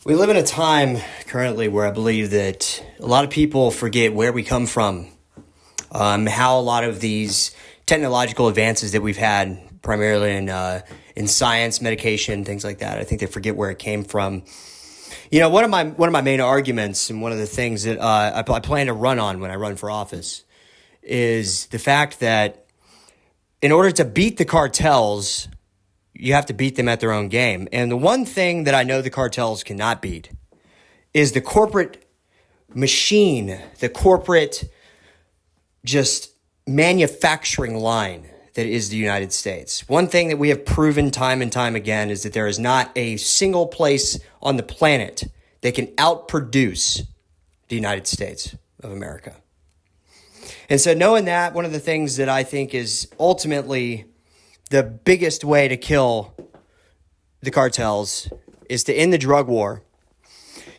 We live in a time currently where I believe that a lot of people forget where we come from, how a lot of these technological advances that we've had, primarily in science, medication, things like that. I think they forget where it came from. You know, one of my main arguments, and one of the things that I plan to run on when I run for office, is the fact that in order to beat the cartels, you have to beat them at their own game. And the one thing that I know the cartels cannot beat is the corporate machine, the corporate just manufacturing line that is the United States. One thing that we have proven time and time again is that there is not a single place on the planet that can outproduce the United States of America. And so knowing that, one of the things that I think is ultimately the biggest way to kill the cartels is to end the drug war.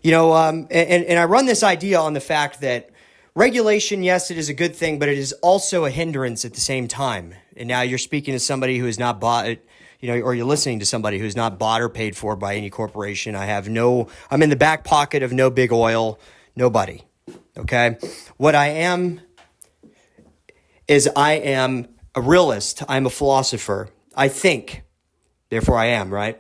You know, and I run this idea on the fact that regulation, yes, it is a good thing, but it is also a hindrance at the same time. And now you're speaking to somebody who is not bought, or you're listening to somebody who's not bought or paid for by any corporation. I'm in the back pocket of no big oil, nobody. Okay? What I am is I am a realist. I'm a philosopher. I think, therefore I am, right?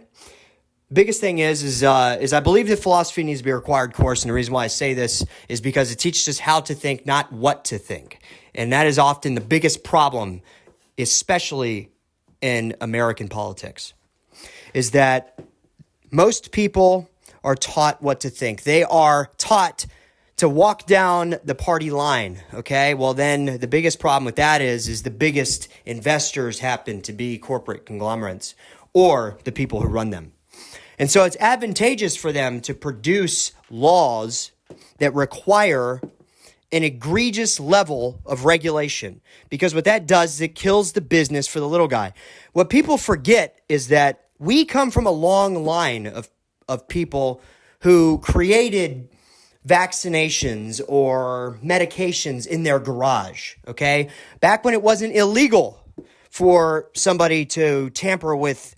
Biggest thing is I believe that philosophy needs to be a required course, and the reason why I say this is because it teaches us how to think, not what to think. And that is often the biggest problem, especially in American politics, is that most people are taught what to think. They are taught to walk down the party line, okay? Well, then the biggest problem with that is the biggest investors happen to be corporate conglomerates or the people who run them. And so it's advantageous for them to produce laws that require an egregious level of regulation, because what that does is it kills the business for the little guy. What people forget is that we come from a long line of people who created vaccinations or medications in their garage, okay? Back when it wasn't illegal for somebody to tamper with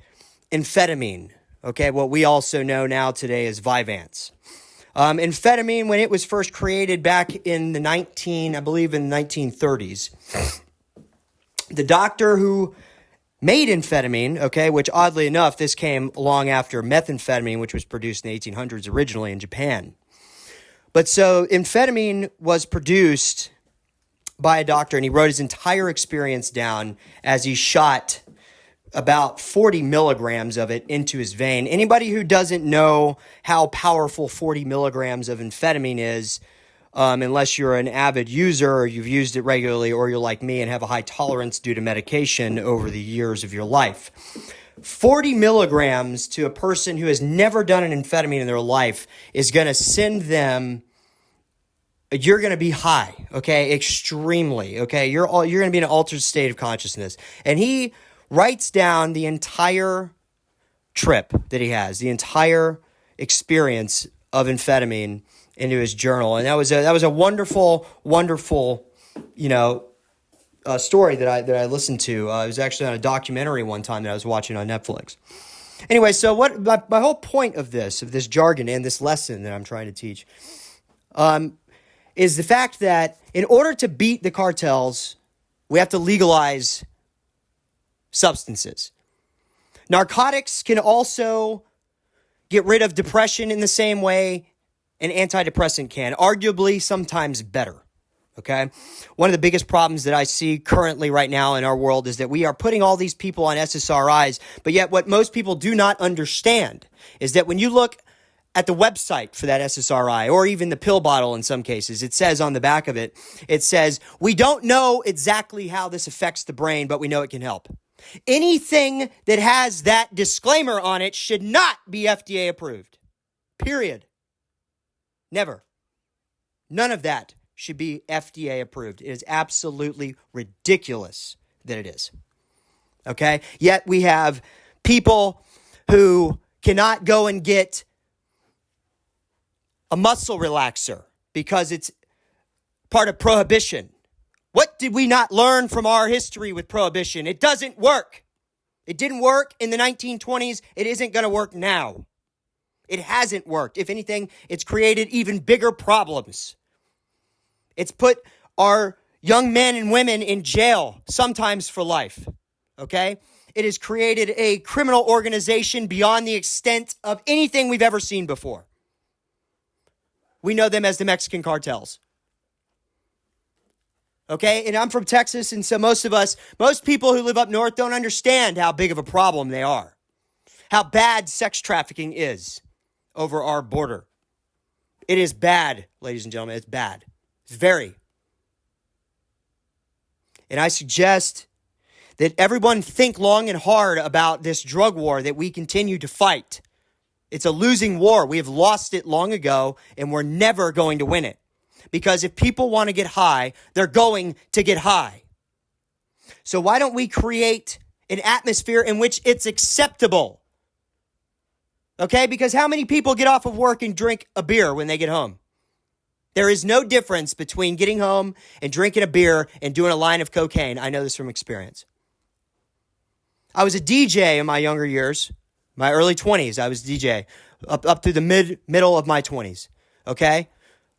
amphetamine, okay? What we also know now today is Vyvanse. Amphetamine, when it was first created back in the 1930s, the doctor who made amphetamine, okay, which oddly enough, this came along after methamphetamine, which was produced in the 1800s originally in Japan. But so amphetamine was produced by a doctor, and he wrote his entire experience down as he shot about 40 milligrams of it into his vein. Anybody who doesn't know how powerful 40 milligrams of amphetamine is, unless you're an avid user or you've used it regularly, or you're like me and have a high tolerance due to medication over the years of your life. 40 milligrams to a person who has never done an amphetamine in their life is going to send them, you're going to be high, okay, extremely, okay? You're going to be in an altered state of consciousness. And he writes down the entire trip that he has, the entire experience of amphetamine into his journal. And that was a wonderful, wonderful, story that I listened to. It was actually on a documentary one time that I was watching on Netflix. Anyway, so what my whole point of this jargon and this lesson that I'm trying to teach is the fact that in order to beat the cartels, we have to legalize substances. Narcotics can also get rid of depression in the same way an antidepressant can, arguably sometimes better. Okay. One of the biggest problems that I see currently right now in our world is that we are putting all these people on SSRIs, but yet what most people do not understand is that when you look at the website for that SSRI, or even the pill bottle in some cases, it says on the back of it, it says, we don't know exactly how this affects the brain, but we know it can help. Anything that has that disclaimer on it should not be FDA approved. Period. Never. None of that should be FDA approved. It is absolutely ridiculous that it is. Okay? Yet we have people who cannot go and get a muscle relaxer because it's part of prohibition. What did we not learn from our history with prohibition? It doesn't work. It didn't work in the 1920s. It isn't going to work now. It hasn't worked. If anything, it's created even bigger problems. It's put our young men and women in jail, sometimes for life, okay? It has created a criminal organization beyond the extent of anything we've ever seen before. We know them as the Mexican cartels. Okay, and I'm from Texas, and so most people who live up north don't understand how big of a problem they are. How bad sex trafficking is over our border. It is bad, ladies and gentlemen, it's bad. It's very. And I suggest that everyone think long and hard about this drug war that we continue to fight. It's a losing war. We have lost it long ago, and we're never going to win it. Because if people want to get high, they're going to get high. So why don't we create an atmosphere in which it's acceptable? Okay, because how many people get off of work and drink a beer when they get home? There is no difference between getting home and drinking a beer and doing a line of cocaine. I know this from experience. I was a DJ in my younger years, my early 20s. I was a DJ up through the middle of my 20s. Okay,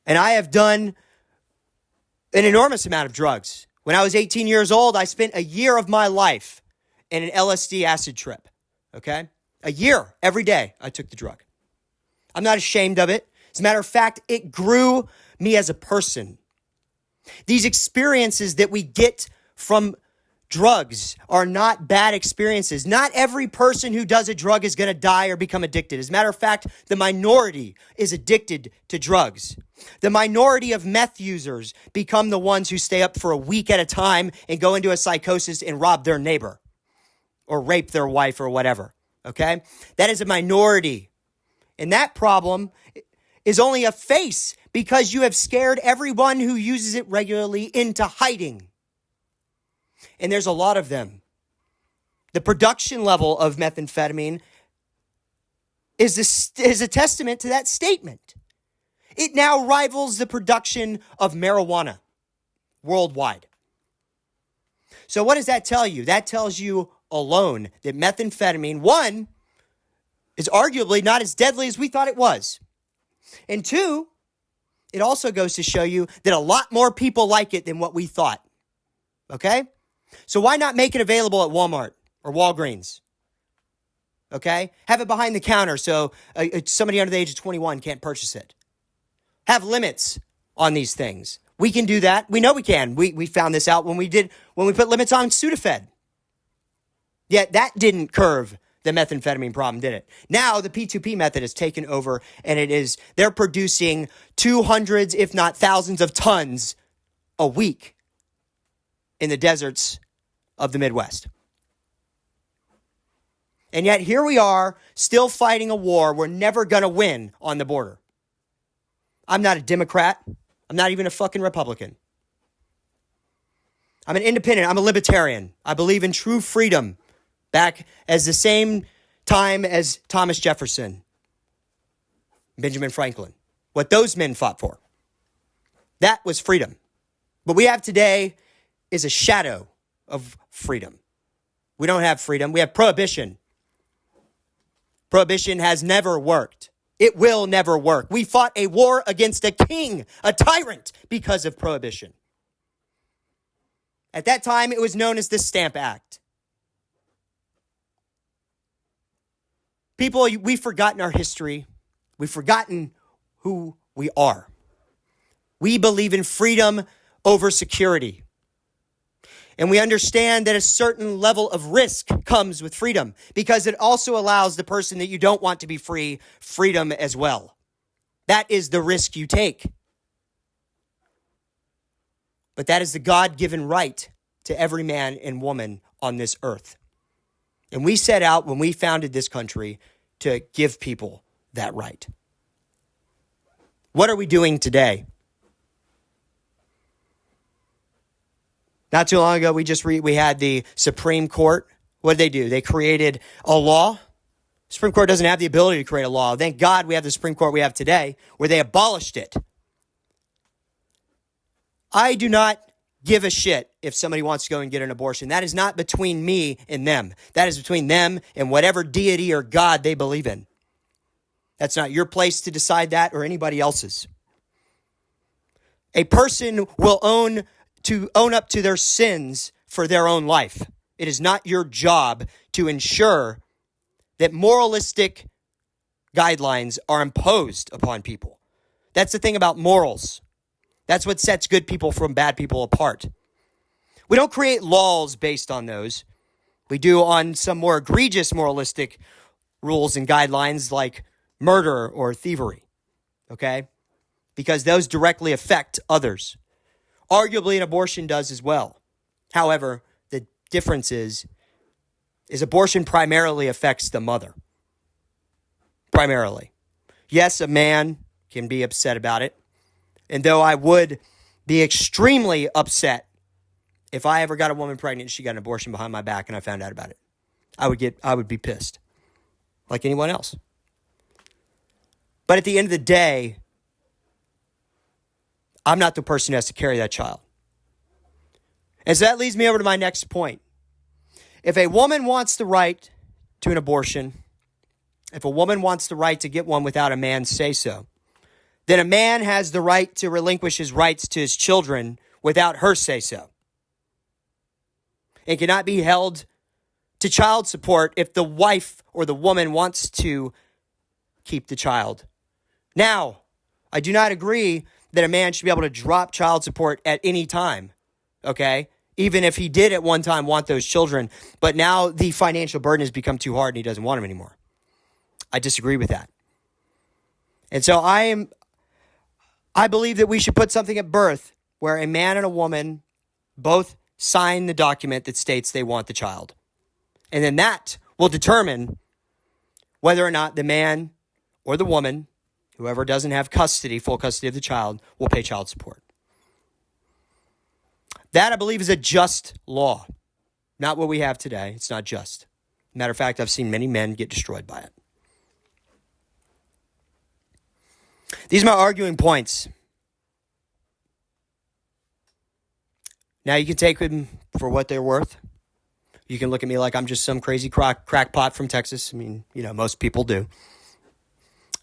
and I have done an enormous amount of drugs. When I was 18 years old, I spent a year of my life in an LSD acid trip. Okay, a year every day I took the drug. I'm not ashamed of it. As a matter of fact, it grew me as a person. These experiences that we get from drugs are not bad experiences. Not every person who does a drug is going to die or become addicted. As a matter of fact, the minority is addicted to drugs. The minority of meth users become the ones who stay up for a week at a time and go into a psychosis and rob their neighbor or rape their wife or whatever. Okay? That is a minority. And that problem is only a face because you have scared everyone who uses it regularly into hiding. And there's a lot of them. The production level of methamphetamine is a testament to that statement. It now rivals the production of marijuana worldwide. So what does that tell you? That tells you alone that methamphetamine, one, is arguably not as deadly as we thought it was. And two, it also goes to show you that a lot more people like it than what we thought. Okay? So why not make it available at Walmart or Walgreens? Okay? Have it behind the counter so somebody under the age of 21 can't purchase it. Have limits on these things. We can do that. We know we can. We found this out when we put limits on Sudafed. Yet that didn't curb the methamphetamine problem, did it? Now the P2P method has taken over, and they're producing 200s, if not thousands of tons a week in the deserts of the Midwest. And yet here we are still fighting a war we're never going to win on the border. I'm not a Democrat. I'm not even a fucking Republican. I'm an independent. I'm a libertarian. I believe in true freedom back as the same time as Thomas Jefferson, Benjamin Franklin. What those men fought for. That was freedom. What we have today is a shadow of freedom. We don't have freedom. We have prohibition. Prohibition has never worked. It will never work. We fought a war against a king, a tyrant, because of prohibition. At that time, it was known as the Stamp Act. People, we've forgotten our history. We've forgotten who we are. We believe in freedom over security. And we understand that a certain level of risk comes with freedom because it also allows the person that you don't want to be free, freedom as well. That is the risk you take. But that is the God-given right to every man and woman on this earth. And we set out when we founded this country to give people that right. What are we doing today? Not too long ago, we had the Supreme Court. What did they do? They created a law. The Supreme Court doesn't have the ability to create a law. Thank God we have the Supreme Court we have today, where they abolished it. I do not give a shit if somebody wants to go and get an abortion. That is not between me and them. That is between them and whatever deity or God they believe in. That's not your place to decide that or anybody else's. A person will own up to their sins for their own life. It is not your job to ensure that moralistic guidelines are imposed upon people. That's the thing about morals. That's what sets good people from bad people apart. We don't create laws based on those. We do on some more egregious moralistic rules and guidelines like murder or thievery, okay? Because those directly affect others. Arguably, an abortion does as well. However, the difference is abortion primarily affects the mother. Primarily. Yes, a man can be upset about it. And though I would be extremely upset if I ever got a woman pregnant and she got an abortion behind my back and I found out about it, I would be pissed. Like anyone else. But at the end of the day, I'm not the person who has to carry that child. And so that leads me over to my next point. If a woman wants the right to an abortion, if a woman wants the right to get one without a man's say-so, then a man has the right to relinquish his rights to his children without her say-so. It cannot be held to child support if the wife or the woman wants to keep the child. Now, I do not agree that a man should be able to drop child support at any time, okay? Even if he did at one time want those children, but now the financial burden has become too hard and he doesn't want them anymore. I disagree with that. And so I believe that we should put something at birth where a man and a woman both sign the document that states they want the child. And then that will determine whether or not the man or the woman, whoever doesn't have full custody of the child, will pay child support. That, I believe, is a just law. Not what we have today. It's not just. Matter of fact, I've seen many men get destroyed by it. These are my arguing points. Now, you can take them for what they're worth. You can look at me like I'm just some crazy crackpot from Texas. I mean, most people do.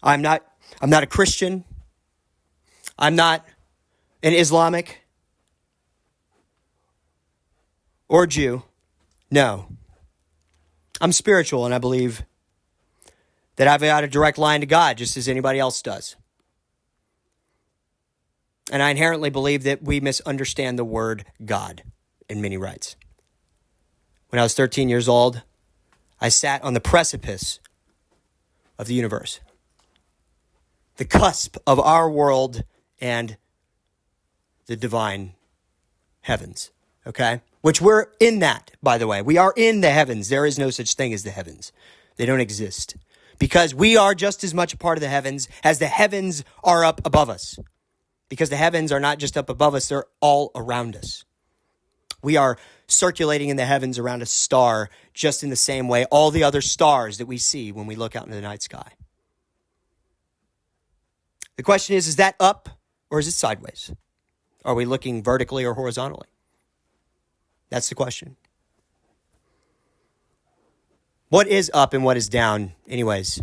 I'm not a Christian. I'm not an Islamic or Jew. No. I'm spiritual, and I believe that I've got a direct line to God, just as anybody else does. And I inherently believe that we misunderstand the word God in many rights. When I was 13 years old, I sat on the precipice of the universe, the cusp of our world and the divine heavens, okay? Which we're in that, by the way. We are in the heavens. There is no such thing as the heavens. They don't exist. Because we are just as much a part of the heavens as the heavens are up above us. Because the heavens are not just up above us, they're all around us. We are circulating in the heavens around a star just in the same way all the other stars that we see when we look out into the night sky. The question is that up or is it sideways? Are we looking vertically or horizontally? That's the question. What is up and what is down anyways?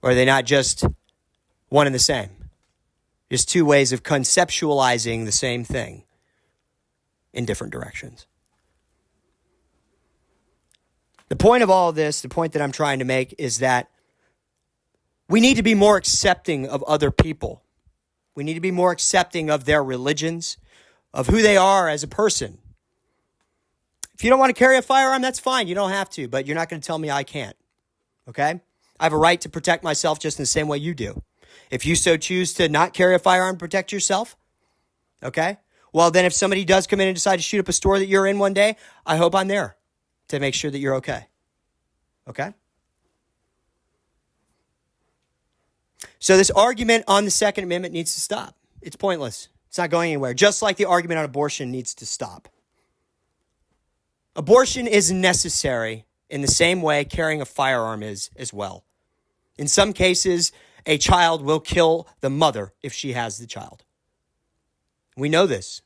Or are they not just one and the same? Just two ways of conceptualizing the same thing in different directions. The point of all of this, the point that I'm trying to make is that we need to be more accepting of other people. We need to be more accepting of their religions, of who they are as a person. If you don't want to carry a firearm, that's fine. You don't have to, but you're not going to tell me I can't. Okay? I have a right to protect myself just in the same way you do. If you so choose to not carry a firearm, protect yourself. Okay? Well, then if somebody does come in and decide to shoot up a store that you're in one day, I hope I'm there to make sure that you're okay. Okay? So this argument on the Second Amendment needs to stop. It's pointless. It's not going anywhere. Just like the argument on abortion needs to stop. Abortion is necessary in the same way carrying a firearm is as well. In some cases, a child will kill the mother if she has the child. We know this.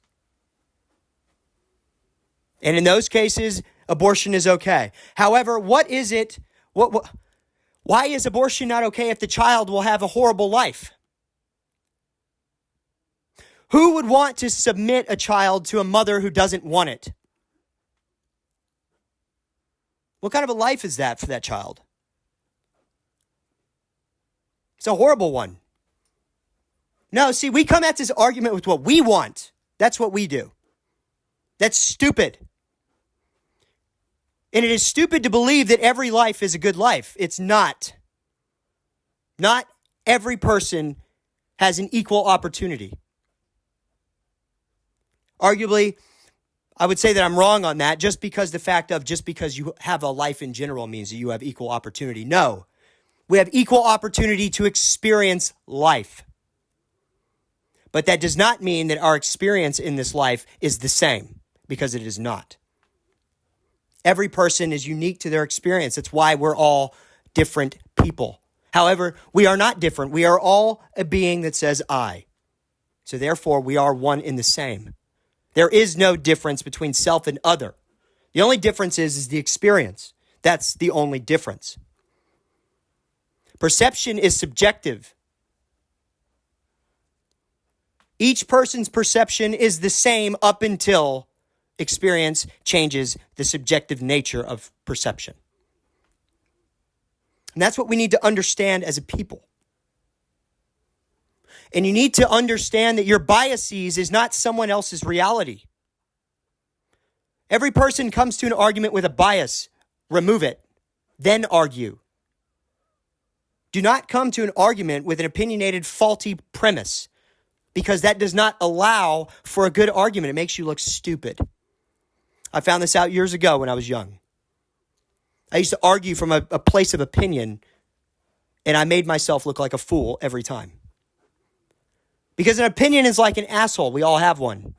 And in those cases, abortion is okay. However, what is it? What Why is abortion not okay if the child will have a horrible life? Who would want to submit a child to a mother who doesn't want it? What kind of a life is that for that child? It's a horrible one. No, see, we come at this argument with what we want. That's what we do. That's stupid. And it is stupid to believe that every life is a good life. It's not. Not every person has an equal opportunity. Arguably, I would say that I'm wrong on that just because you have a life in general means that you have equal opportunity. No, we have equal opportunity to experience life. But that does not mean that our experience in this life is the same, because it is not. Every person is unique to their experience. That's why we're all different people. However, we are not different. We are all a being that says I. So therefore, we are one in the same. There is no difference between self and other. The only difference is the experience. That's the only difference. Perception is subjective. Each person's perception is the same up until experience changes the subjective nature of perception. And that's what we need to understand as a people. And you need to understand that your biases is not someone else's reality. Every person comes to an argument with a bias. Remove it. Then argue. Do not come to an argument with an opinionated, faulty premise, because that does not allow for a good argument. It makes you look stupid. I found this out years ago when I was young. I used to argue from a place of opinion, and I made myself look like a fool every time. Because an opinion is like an asshole. We all have one.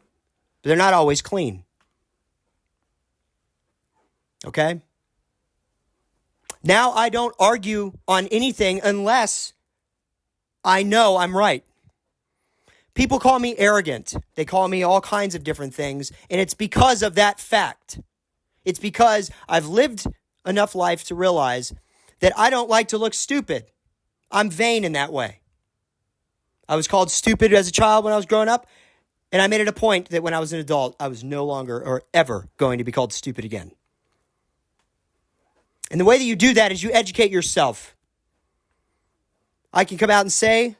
But they're not always clean. Okay? Now I don't argue on anything unless I know I'm right. People call me arrogant. They call me all kinds of different things. And it's because of that fact. It's because I've lived enough life to realize that I don't like to look stupid. I'm vain in that way. I was called stupid as a child when I was growing up. And I made it a point that when I was an adult, I was no longer or ever going to be called stupid again. And the way that you do that is you educate yourself. I can come out and say,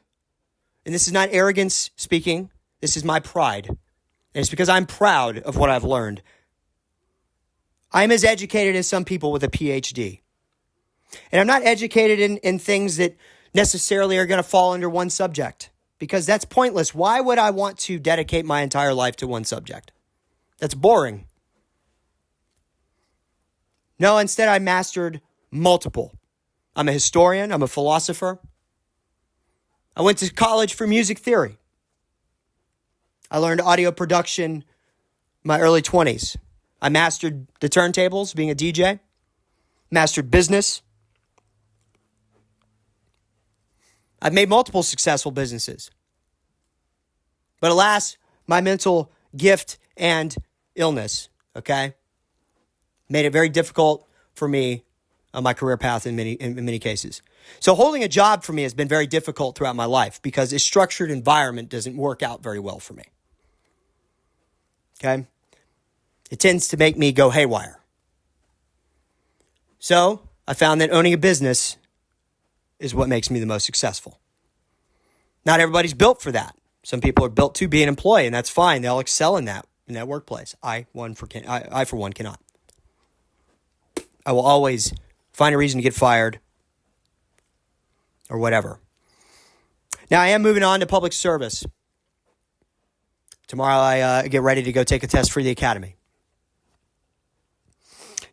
and this is not arrogance speaking, this is my pride. And it's because I'm proud of what I've learned. I'm as educated as some people with a PhD. And I'm not educated in things that necessarily are going to fall under one subject, because that's pointless. Why would I want to dedicate my entire life to one subject? That's boring. No, instead I mastered multiple. I'm a historian. I'm a philosopher. I went to college for music theory. I learned audio production in my early 20s. I mastered the turntables, being a DJ. Mastered business. I've made multiple successful businesses. But alas, my mental gift and illness, made it very difficult for me on my career path in many cases. So holding a job for me has been very difficult throughout my life because a structured environment doesn't work out very well for me. Okay? It tends to make me go haywire. So I found that owning a business is what makes me the most successful. Not everybody's built for that. Some people are built to be an employee, and that's fine. They'll excel in that workplace. I for one cannot. I will always find a reason to get fired or whatever. Now, I am moving on to public service. Tomorrow, I get ready to go take a test for the academy.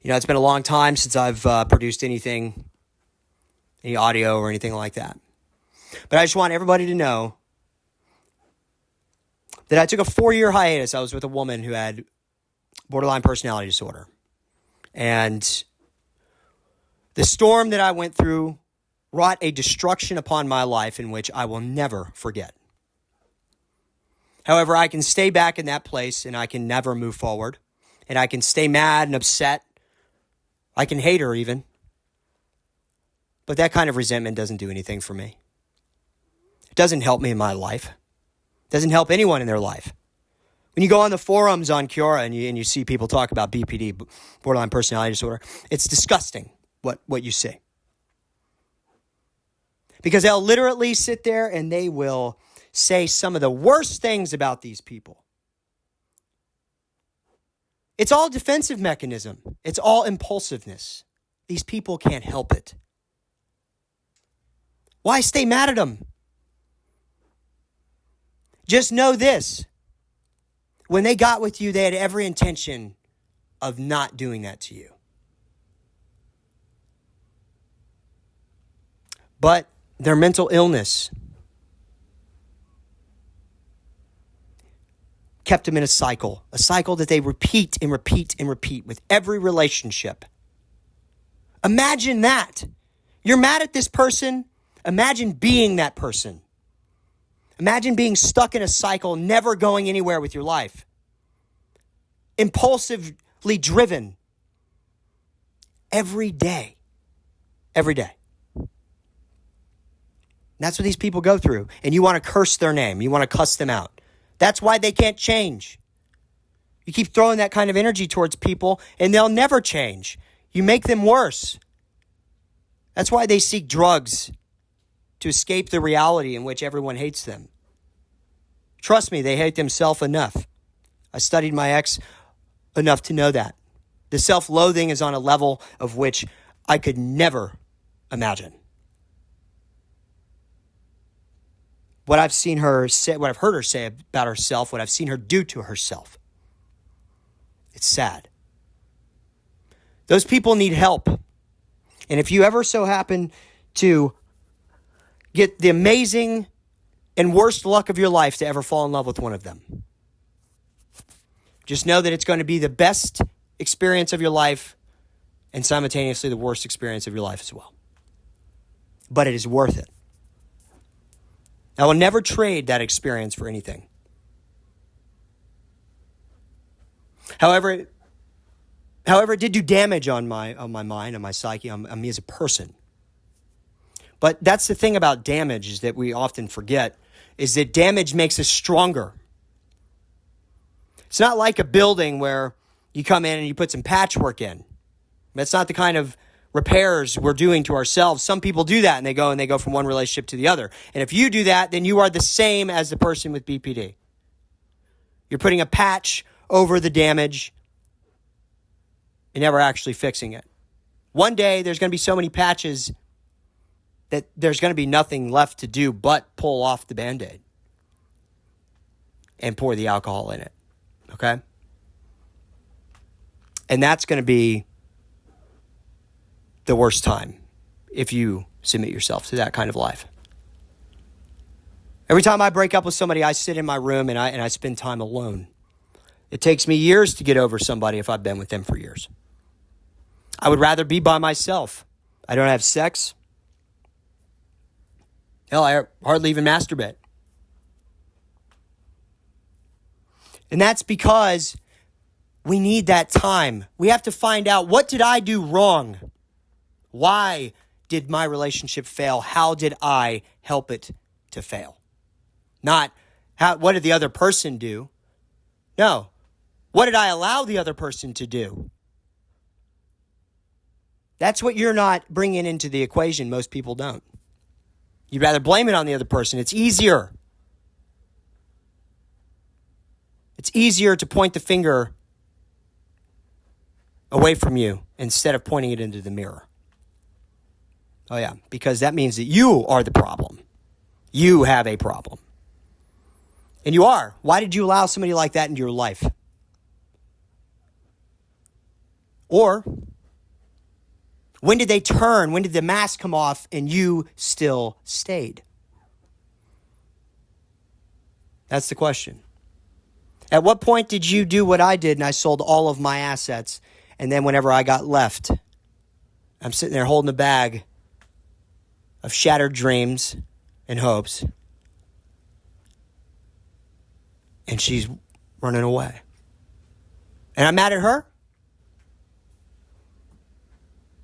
It's been a long time since I've produced any audio or anything like that. But I just want everybody to know that I took a 4-year hiatus. I was with a woman who had borderline personality disorder. And the storm that I went through wrought a destruction upon my life in which I will never forget. However, I can stay back in that place and I can never move forward. And I can stay mad and upset. I can hate her even. But that kind of resentment doesn't do anything for me. It doesn't help me in my life. It doesn't help anyone in their life. When you go on the forums on Quora and you see people talk about BPD, borderline personality disorder, it's disgusting what you see. Because they'll literally sit there and they will say some of the worst things about these people. It's all defensive mechanism. It's all impulsiveness. These people can't help it. Why stay mad at them? Just know this. When they got with you, they had every intention of not doing that to you. But their mental illness kept them in a cycle that they repeat and repeat and repeat with every relationship. Imagine that. You're mad at this person. Imagine being that person. Imagine being stuck in a cycle, never going anywhere with your life. Impulsively driven. Every day. Every day. And that's what these people go through. And you want to curse their name. You want to cuss them out. That's why they can't change. You keep throwing that kind of energy towards people and they'll never change. You make them worse. That's why they seek drugs, to escape the reality in which everyone hates them. Trust me, they hate themselves enough. I studied my ex enough to know that. The self-loathing is on a level of which I could never imagine. What I've seen her say, what I've heard her say about herself, what I've seen her do to herself. It's sad. Those people need help. And if you ever so happen to get the amazing and worst luck of your life to ever fall in love with one of them, just know that it's going to be the best experience of your life and simultaneously the worst experience of your life as well. But it is worth it. I will never trade that experience for anything. However, it did do damage on my mind, on my psyche, on me as a person. But that's the thing about damage is that we often forget, is that damage makes us stronger. It's not like a building where you come in and you put some patchwork in. That's not the kind of repairs we're doing to ourselves. Some people do that and they go from one relationship to the other. And if you do that, then you are the same as the person with BPD. You're putting a patch over the damage and never actually fixing it. One day there's going to be so many patches that there's going to be nothing left to do but pull off the Band-Aid and pour the alcohol in it. Okay? And that's going to be the worst time if you submit yourself to that kind of life. Every time I break up with somebody, I sit in my room and I spend time alone. It takes me years to get over somebody if I've been with them for years. I would rather be by myself. I don't have sex. Hell, I hardly even masturbate. And that's because we need that time. We have to find out, what did I do wrong? Why did my relationship fail? How did I help it to fail? Not, what did the other person do? No. What did I allow the other person to do? That's what you're not bringing into the equation. Most people don't. You'd rather blame it on the other person. It's easier. It's easier to point the finger away from you instead of pointing it into the mirror. Oh yeah, because that means that you are the problem. You have a problem. And you are. Why did you allow somebody like that into your life? Or, when did they turn? When did the mask come off and you still stayed? That's the question. At what point did you do what I did and I sold all of my assets, and then whenever I got left, I'm sitting there holding a bag of shattered dreams and hopes, and she's running away. And I'm mad at her?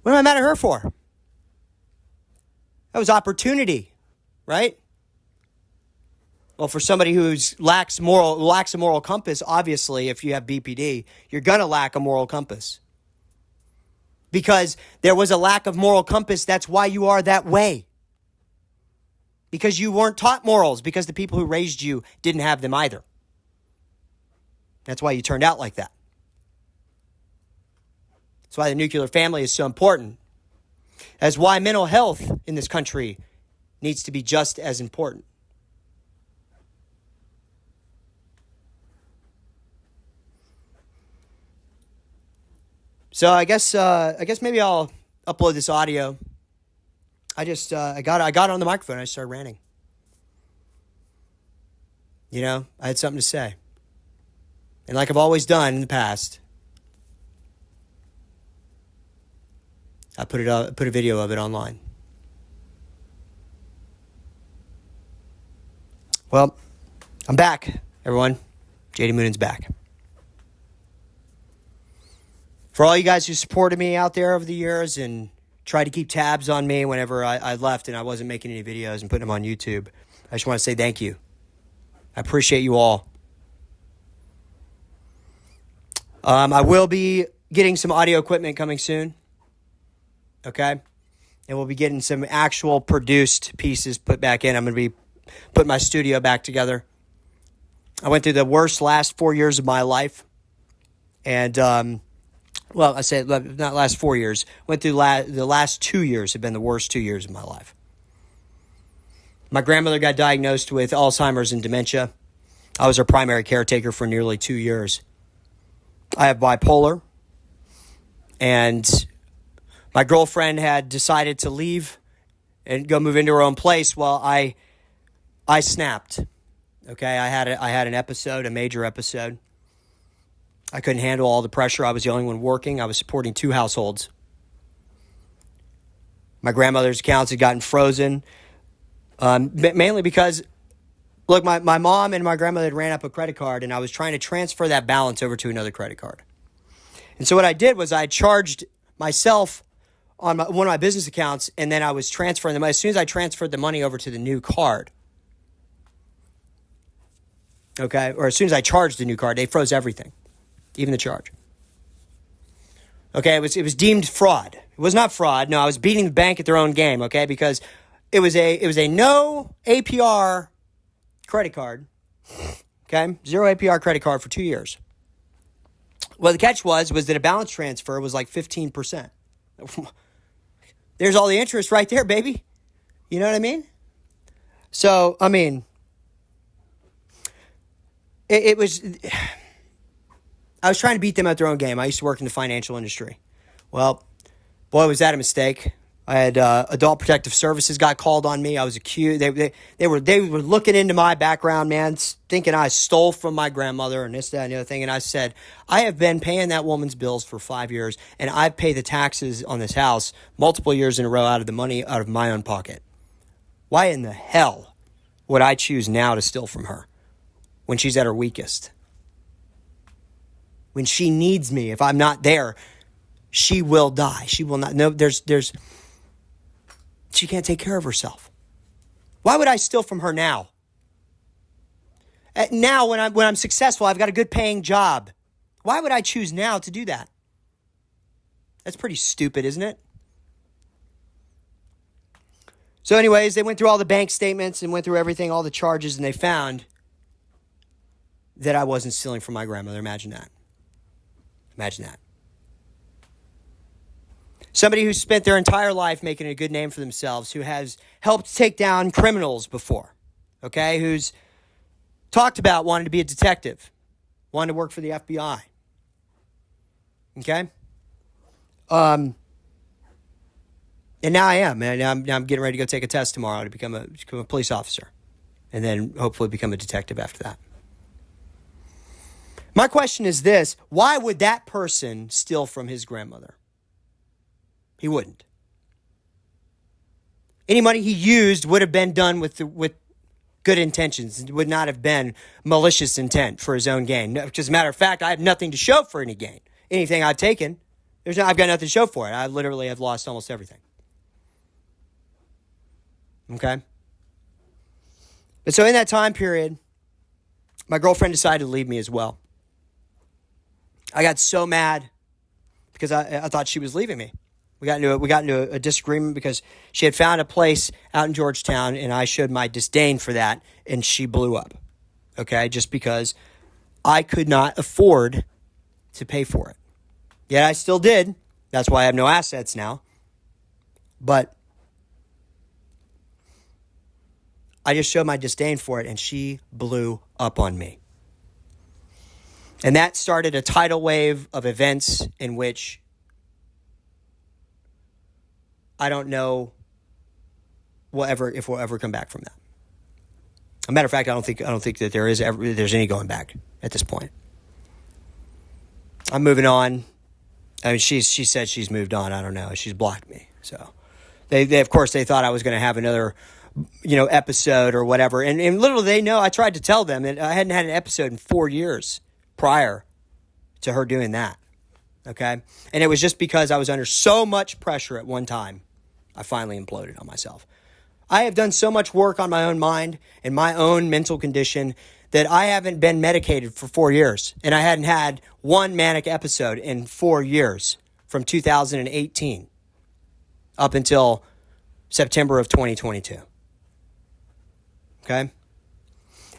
What am I mad at her for? That was opportunity, right? Well, for somebody who lacks a moral compass, obviously, if you have BPD, you're going to lack a moral compass. Because there was a lack of moral compass, that's why you are that way. Because you weren't taught morals, because the people who raised you didn't have them either. That's why you turned out like that. That's why the nuclear family is so important. That's why mental health in this country needs to be just as important. So I guess maybe I'll upload this audio. I got on the microphone and I started ranting. You know, I had something to say. And like I've always done in the past, I put a video of it online. Well, I'm back, everyone. JD Moonen's back. For all you guys who supported me out there over the years and tried to keep tabs on me whenever I left and I wasn't making any videos and putting them on YouTube, I just want to say thank you. I appreciate you all. I will be getting some audio equipment coming soon. Okay? And we'll be getting some actual produced pieces put back in. I'm going to be putting my studio back together. I went through the worst last 4 years of my life. And, well, I say not last 4 years. Went through the last 2 years have been the worst 2 years of my life. My grandmother got diagnosed with Alzheimer's and dementia. I was her primary caretaker for nearly 2 years. I have bipolar, and my girlfriend had decided to leave and go move into her own place. Well, I snapped. Okay, I had an episode, a major episode. I couldn't handle all the pressure. I was the only one working. I was supporting 2 households. My grandmother's accounts had gotten frozen, mainly because, look, my mom and my grandmother had ran up a credit card, and I was trying to transfer that balance over to another credit card. And so what I did was I charged myself on one of my business accounts, and then I was transferring them. As soon as I transferred the money over to the new card, okay, or as soon as I charged the new card, they froze everything, even the charge. Okay, it was deemed fraud. It was not fraud. No, I was beating the bank at their own game. Okay, because it was a no APR credit card. Okay, 0 APR credit card for 2 years. Well, the catch was that a balance transfer was like 15%. There's all the interest right there, baby. You know what I mean? So, I mean, it was, I was trying to beat them at their own game. I used to work in the financial industry. Well, boy, was that a mistake. I had Adult Protective Services got called on me. I was accused. They were looking into my background, man, thinking I stole from my grandmother and this, that, and the other thing. And I said, I have been paying that woman's bills for 5 years, and I've paid the taxes on this house multiple years in a row out of my own pocket. Why in the hell would I choose now to steal from her when she's at her weakest? When she needs me, if I'm not there, she will die. She will not. No, she can't take care of herself. Why would I steal from her now? Now, when I'm successful, I've got a good paying job. Why would I choose now to do that? That's pretty stupid, isn't it? So anyways, they went through all the bank statements and went through everything, all the charges, and they found that I wasn't stealing from my grandmother. Imagine that. Imagine that. Somebody who spent their entire life making a good name for themselves, who has helped take down criminals before, okay, who's talked about wanting to be a detective, wanting to work for the FBI, okay? And now I am, man. Now I'm getting ready to go take a test tomorrow to become a police officer, and then hopefully become a detective after that. My question is this: why would that person steal from his grandmother? He wouldn't. Any money he used would have been done with good intentions. It would not have been malicious intent for his own gain. As a matter of fact, I have nothing to show for any gain. Anything I've taken, I've got nothing to show for it. I literally have lost almost everything. Okay? But so in that time period, my girlfriend decided to leave me as well. I got so mad because I thought she was leaving me. We got into a disagreement because she had found a place out in Georgetown, and I showed my disdain for that, and she blew up. Okay? Just because I could not afford to pay for it. Yet I still did. That's why I have no assets now. But I just showed my disdain for it, and she blew up on me. And that started a tidal wave of events in which I don't know if we'll ever come back from that. As a matter of fact, I don't think that there's any going back at this point. I'm moving on. I mean, she said she's moved on. I don't know. She's blocked me. So they of course they thought I was going to have another, episode or whatever. And little they know, I tried to tell them that I hadn't had an episode in 4 years prior to her doing that. Okay. And it was just because I was under so much pressure at one time, I finally imploded on myself. I have done so much work on my own mind and my own mental condition that I haven't been medicated for 4 years. And I hadn't had one manic episode in 4 years from 2018 up until September of 2022. Okay?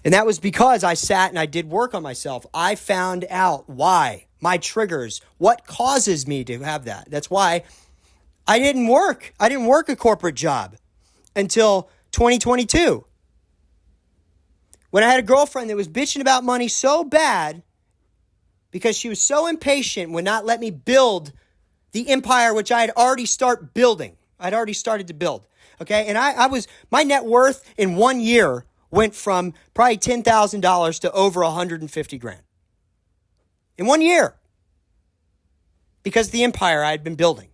And that was because I sat and I did work on myself. I found out why, my triggers, what causes me to have that. That's why I didn't work. I didn't work a corporate job until 2022. When I had a girlfriend that was bitching about money so bad because she was so impatient, would not let me build the empire which I had already started building. I'd already started to build. Okay. And my net worth in 1 year went from probably $10,000 to over $150,000 in 1 year because of the empire I had been building.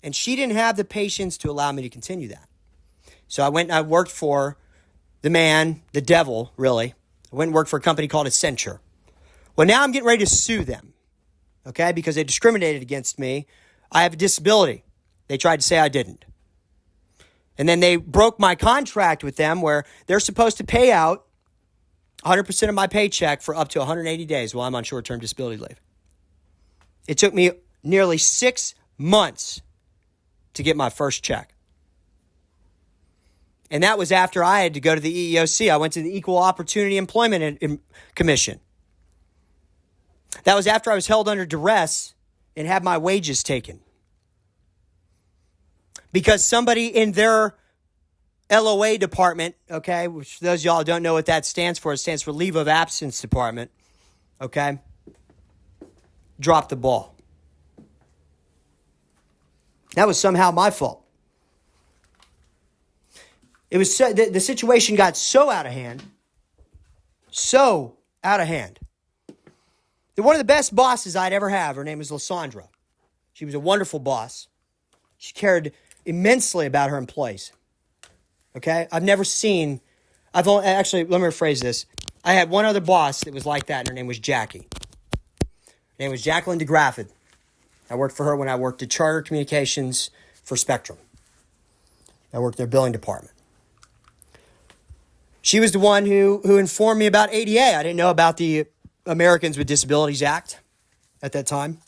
And she didn't have the patience to allow me to continue that. So I went and I worked for the devil, really. I went and worked for a company called Accenture. Well, now I'm getting ready to sue them, okay, because they discriminated against me. I have a disability. They tried to say I didn't. And then they broke my contract with them where they're supposed to pay out 100% of my paycheck for up to 180 days while I'm on short-term disability leave. It took me nearly 6 months to get my first check. And that was after I had to go to the EEOC. I went to the Equal Opportunity Employment Commission. That was after I was held under duress and had my wages taken. Because somebody in their LOA department, okay, which those of y'all don't know what that stands for, it stands for Leave of Absence Department, okay, dropped the ball. That was somehow my fault. It was the situation got so out of hand, that one of the best bosses I'd ever have, her name was Lysandra. She was a wonderful boss. She cared immensely about her employees. Okay? Let me rephrase this. I had one other boss that was like that, and her name was Jackie. Her name was Jacqueline DeGraffid. I worked for her when I worked at Charter Communications for Spectrum. I worked in their billing department. She was the one who informed me about ADA. I didn't know about the Americans with Disabilities Act at that time.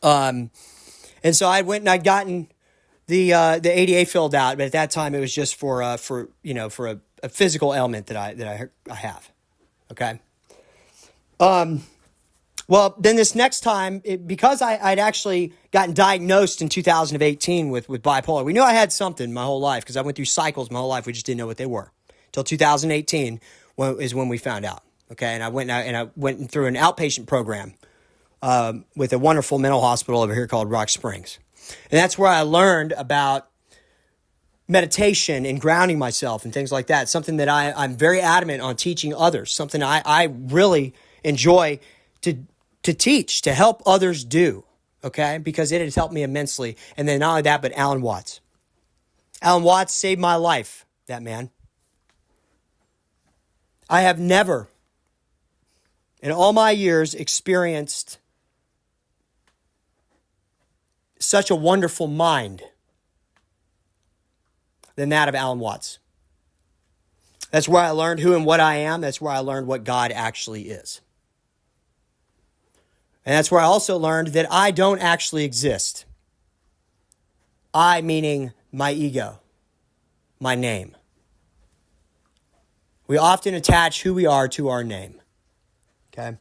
And so I went and I'd gotten the ADA filled out, but at that time it was just for a physical ailment that I have. Okay. Well, then this next time, because I'd actually gotten diagnosed in 2018 with bipolar. We knew I had something my whole life because I went through cycles my whole life. We just didn't know what they were. Till 2018 is when we found out. Okay, and I went through an outpatient program with a wonderful mental hospital over here called Rock Springs. And that's where I learned about meditation and grounding myself and things like that. Something that I'm very adamant on teaching others. Something I really enjoy to teach, to help others do, okay? Because it has helped me immensely. And then not only that, but Alan Watts. Alan Watts saved my life, that man. I have never, in all my years, experienced such a wonderful mind than that of Alan Watts. That's where I learned who and what I am. That's where I learned what God actually is. And that's where I also learned that I don't actually exist. I meaning my ego, my name. We often attach who we are to our name. Okay?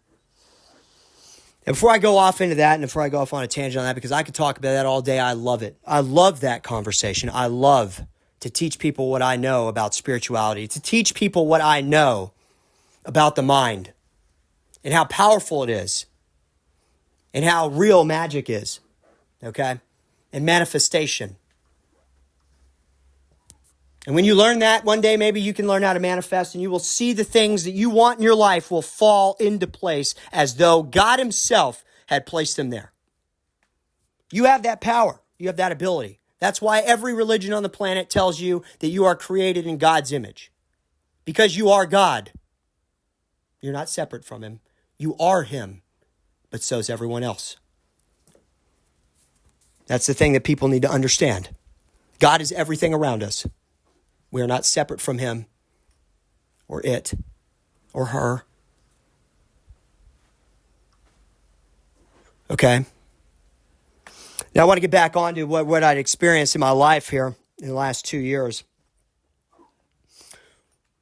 And before I go off into that, and before I go off on a tangent on that, because I could talk about that all day, I love it. I love that conversation. I love to teach people what I know about spirituality, to teach people what I know about the mind and how powerful it is and how real magic is, okay? And manifestation. And when you learn that, one day maybe you can learn how to manifest, and you will see the things that you want in your life will fall into place as though God himself had placed them there. You have that power. You have that ability. That's why every religion on the planet tells you that you are created in God's image. Because you are God. You're not separate from him. You are him, but so is everyone else. That's the thing that people need to understand. God is everything around us. We are not separate from him or it or her. Okay. Now I want to get back on to what I'd experienced in my life here in the last 2 years.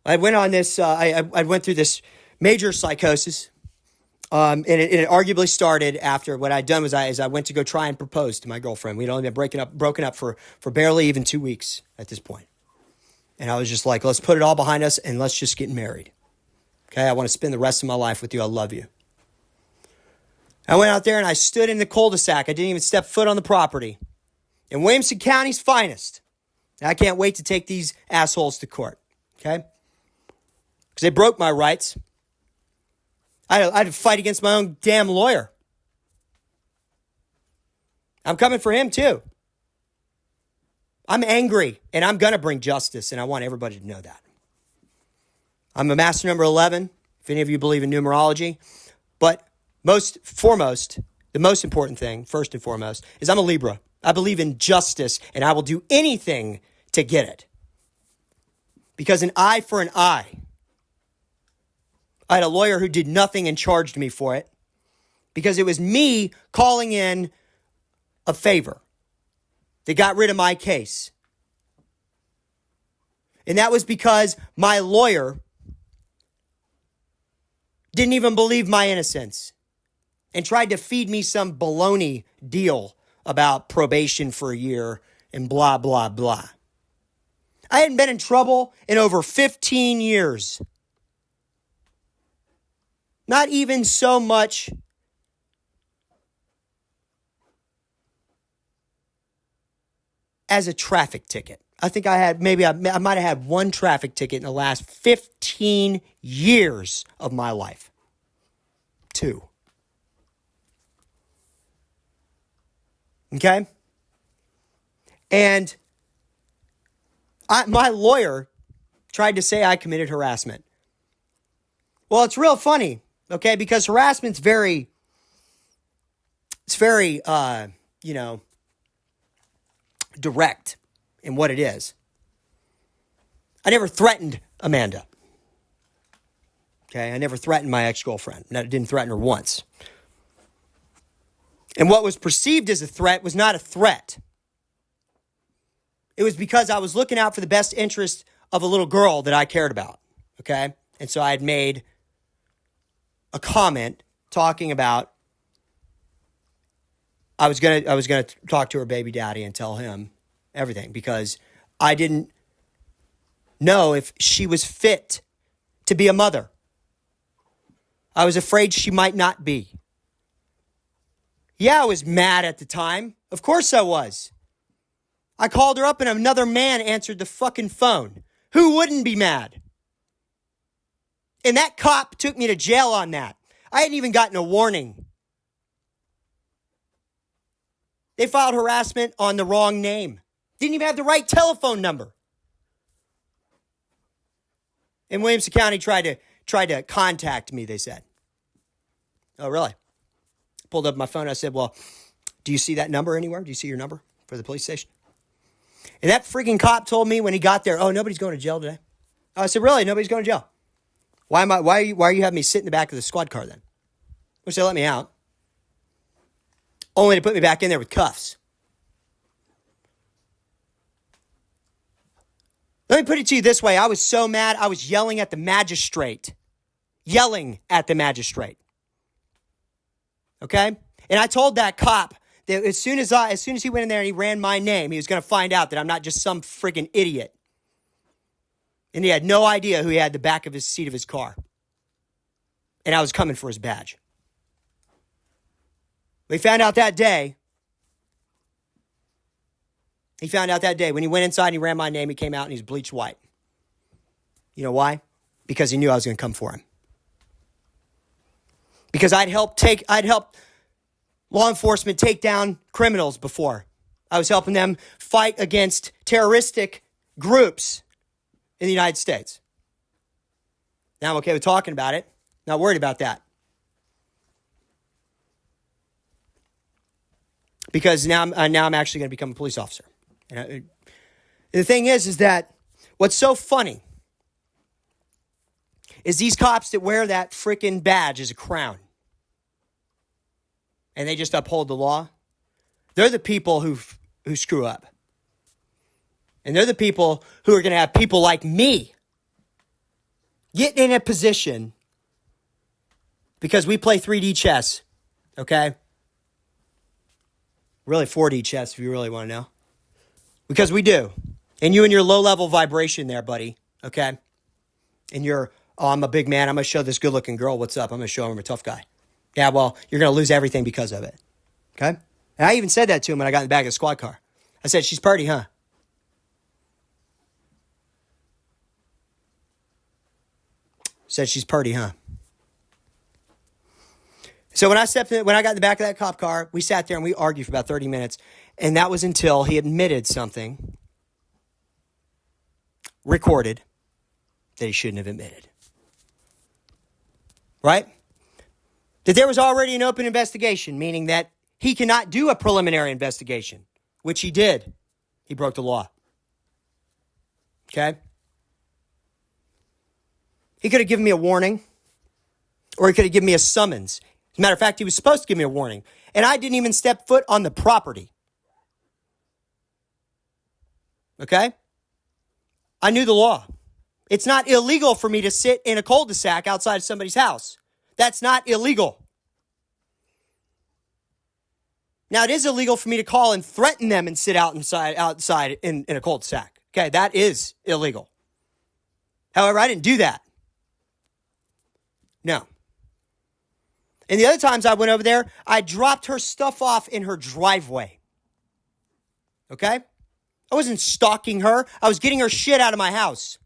I went on this, I went through this major psychosis. And it arguably started after what I'd done was I went to go try and propose to my girlfriend. We'd only been broken up for barely even 2 weeks at this point. And I was just like, let's put it all behind us and let's just get married. Okay, I want to spend the rest of my life with you. I love you. I went out there and I stood in the cul-de-sac. I didn't even step foot on the property. In Williamson County's finest. And I can't wait to take these assholes to court. Okay? Because they broke my rights. I had to fight against my own damn lawyer. I'm coming for him too. I'm angry and I'm going to bring justice, and I want everybody to know that. I'm a master number 11, if any of you believe in numerology. But the most important thing, first and foremost, is I'm a Libra. I believe in justice, and I will do anything to get it. Because an eye for an eye. I had a lawyer who did nothing and charged me for it because it was me calling in a favor that got rid of my case. And that was because my lawyer didn't even believe my innocence and tried to feed me some baloney deal about probation for a year and blah, blah, blah. I hadn't been in trouble in over 15 years. Not even so much as a traffic ticket. I think I might have had one traffic ticket in the last 15 years of my life. 2. Okay? And my lawyer tried to say I committed harassment. Well, it's real funny. Okay, because harassment's very, direct in what it is. I never threatened Amanda. Okay, I never threatened my ex-girlfriend. I didn't threaten her once. And what was perceived as a threat was not a threat. It was because I was looking out for the best interest of a little girl that I cared about. Okay, and so I had made a comment talking about I was gonna talk to her baby daddy and tell him everything because I didn't know if she was fit to be a mother. I was afraid she might not be. Yeah, I was mad at the time. Of course I was. I called her up and another man answered the fucking phone. Who wouldn't be mad? And that cop took me to jail on that. I hadn't even gotten a warning. They filed harassment on the wrong name. Didn't even have the right telephone number. And Williamson County tried to contact me, they said. Oh, really? Pulled up my phone. I said, well, do you see that number anywhere? Do you see your number for the police station? And that freaking cop told me when he got there, oh, nobody's going to jail today. I said, really? Nobody's going to jail? Why are you having me sit in the back of the squad car then? Which they let me out. Only to put me back in there with cuffs. Let me put it to you this way. I was so mad, I was yelling at the magistrate. Okay? And I told that cop that as soon as he went in there and he ran my name, he was going to find out that I'm not just some friggin' idiot. And he had no idea who he had the back of his seat of his car. And I was coming for his badge. We found out that day. When he went inside and he ran my name, he came out and he's bleached white. You know why? Because he knew I was going to come for him. Because I'd helped law enforcement take down criminals before. I was helping them fight against terroristic groups in the United States. Now I'm okay with talking about it. Not worried about that. Because now I'm actually going to become a police officer. And the thing is that what's so funny is these cops that wear that freaking badge as a crown and they just uphold the law. They're the people who screw up. And they're the people who are going to have people like me get in a position because we play 3D chess, okay? Really 4D chess if you really want to know. Because we do. And you and your low-level vibration there, buddy, okay? And you're, oh, I'm a big man. I'm going to show this good-looking girl what's up. I'm going to show him I'm a tough guy. Yeah, well, you're going to lose everything because of it, okay? And I even said that to him when I got in the back of the squad car. I said, she's pretty, huh? Said she's pretty, huh? So when I got in the back of that cop car, we sat there and we argued for about 30 minutes. And that was until he admitted something recorded that he shouldn't have admitted. Right? That there was already an open investigation, meaning that he cannot do a preliminary investigation, which he did. He broke the law. Okay? He could have given me a warning, or he could have given me a summons. As a matter of fact, he was supposed to give me a warning, and I didn't even step foot on the property. Okay? I knew the law. It's not illegal for me to sit in a cul-de-sac outside of somebody's house. That's not illegal. Now, it is illegal for me to call and threaten them and sit outside in a cul-de-sac. Okay, that is illegal. However, I didn't do that. No. And the other times I went over there, I dropped her stuff off in her driveway. Okay? I wasn't stalking her. I was getting her shit out of my house.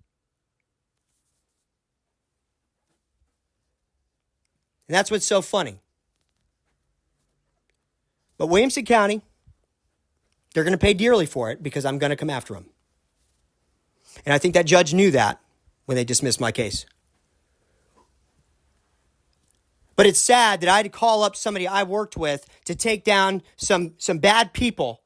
And that's what's so funny. But Williamson County, they're going to pay dearly for it because I'm going to come after them. And I think that judge knew that when they dismissed my case. But it's sad that I had to call up somebody I worked with to take down some bad people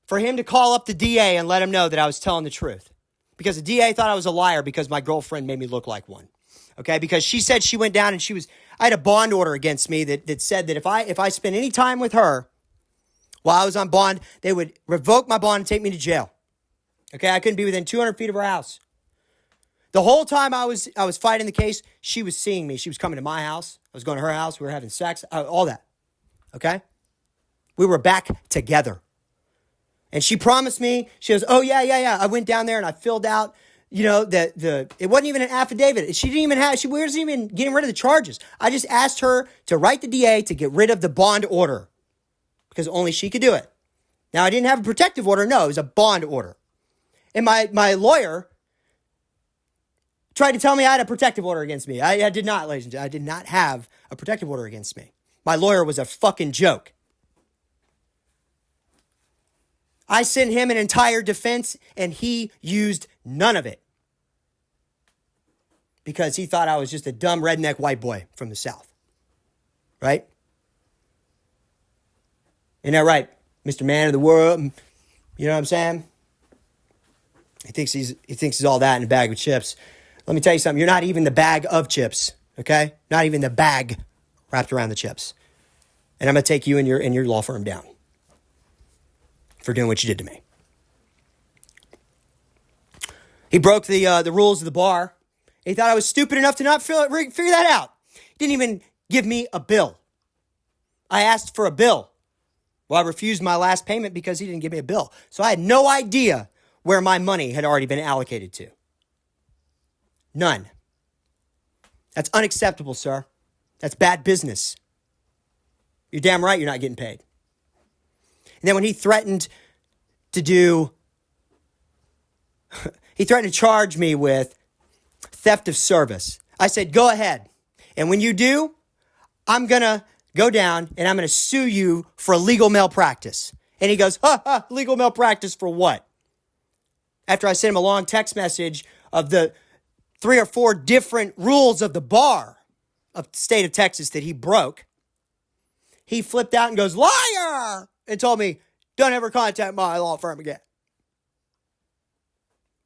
for him to call up the DA and let him know that I was telling the truth. Because the DA thought I was a liar because my girlfriend made me look like one. Okay, because she said she went down and I had a bond order against me that said that if I spent any time with her while I was on bond, they would revoke my bond and take me to jail. Okay, I couldn't be within 200 feet of her house. The whole time I was fighting the case, she was seeing me. She was coming to my house. I was going to her house. We were having sex, all that. Okay? We were back together. And she promised me, she goes, oh, yeah. I went down there and I filled out, it wasn't even an affidavit. She wasn't even getting rid of the charges. I just asked her to write the DA to get rid of the bond order because only she could do it. Now, I didn't have a protective order. No, it was a bond order. And my lawyer tried to tell me I had a protective order against me. I did not, ladies and gentlemen. I did not have a protective order against me. My lawyer was a fucking joke. I sent him an entire defense, and he used none of it. Because he thought I was just a dumb redneck white boy from the South. Right? Isn't that right, Mr. Man of the World? You know what I'm saying? He thinks he's all that in a bag of chips. Let me tell you something. You're not even the bag of chips, okay? Not even the bag wrapped around the chips. And I'm going to take you and your law firm down for doing what you did to me. He broke the rules of the bar. He thought I was stupid enough to not figure that out. He didn't even give me a bill. I asked for a bill. Well, I refused my last payment because he didn't give me a bill. So I had no idea where my money had already been allocated to. None. That's unacceptable, sir. That's bad business. You're damn right you're not getting paid. And then when he threatened to charge me with theft of service, I said, go ahead. And when you do, I'm going to go down and I'm going to sue you for legal malpractice. And he goes, legal malpractice for what? After I sent him a long text message of the 3 or 4 different rules of the bar of the state of Texas that he broke, he flipped out and goes, liar, and told me, don't ever contact my law firm again.